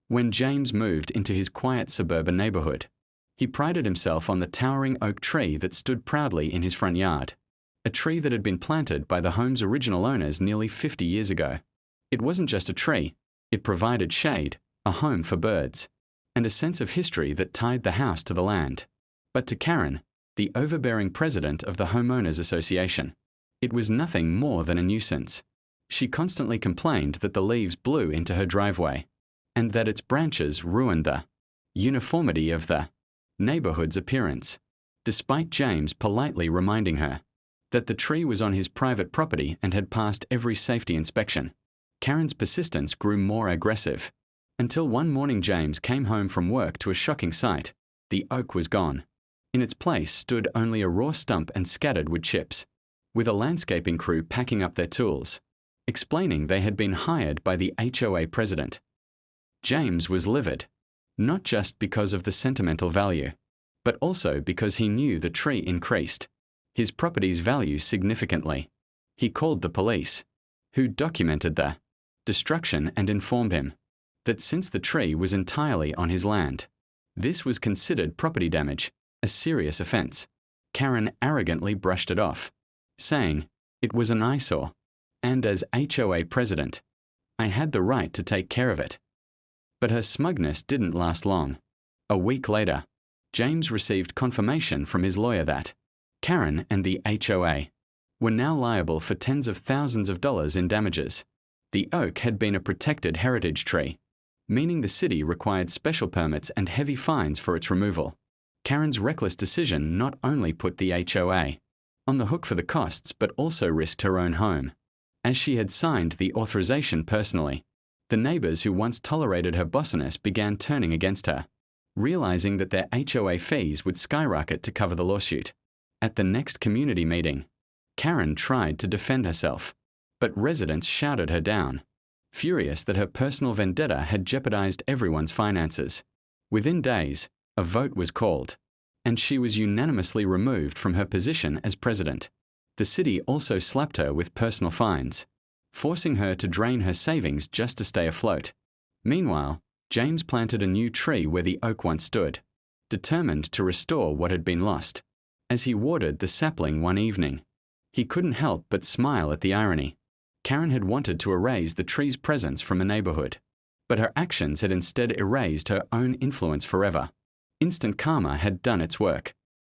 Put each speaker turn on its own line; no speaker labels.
When James moved into his quiet suburban neighborhood, he prided himself on the towering oak tree that stood proudly in his front yard, a tree that had been planted by the home's original owners nearly 50 years ago. It wasn't just a tree, it provided shade, a home for birds, and a sense of history that tied the house to the land. But to Karen, the overbearing president of the Homeowners Association, it was nothing more than a nuisance. She constantly complained that the leaves blew into her driveway, and that its branches ruined the uniformity of the neighborhood's appearance, despite James politely reminding her that the tree was on his private property and had passed every safety inspection. Karen's persistence grew more aggressive, until one morning James came home from work to a shocking sight. The oak was gone. In its place stood only a raw stump and scattered wood chips, with a landscaping crew packing up their tools, explaining they had been hired by the HOA president. James was livid, not just because of the sentimental value, but also because he knew the tree increased his property's value significantly. He called the police, who documented the destruction and informed him that since the tree was entirely on his land, this was considered property damage, a serious offense. Karen arrogantly brushed it off, saying it was an eyesore, and as HOA president, I had the right to take care of it. But her smugness didn't last long. A week later, James received confirmation from his lawyer that Karen and the HOA were now liable for tens of thousands of dollars in damages. The oak had been a protected heritage tree, meaning the city required special permits and heavy fines for its removal. Karen's reckless decision not only put the HOA on the hook for the costs but also risked her own home, as she had signed the authorization personally. The neighbors who once tolerated her bossiness began turning against her, realizing that their HOA fees would skyrocket to cover the lawsuit. At the next community meeting, Karen tried to defend herself, but residents shouted her down, furious that her personal vendetta had jeopardized everyone's finances. Within days, a vote was called, and she was unanimously removed from her position as president. The city also slapped her with personal fines, forcing her to drain her savings just to stay afloat. Meanwhile, James planted a new tree where the oak once stood, determined to restore what had been lost. As he watered the sapling one evening, he couldn't help but smile at the irony. Karen had wanted to erase the tree's presence from a neighborhood, but her actions had instead erased her own influence forever. Instant karma had done its work.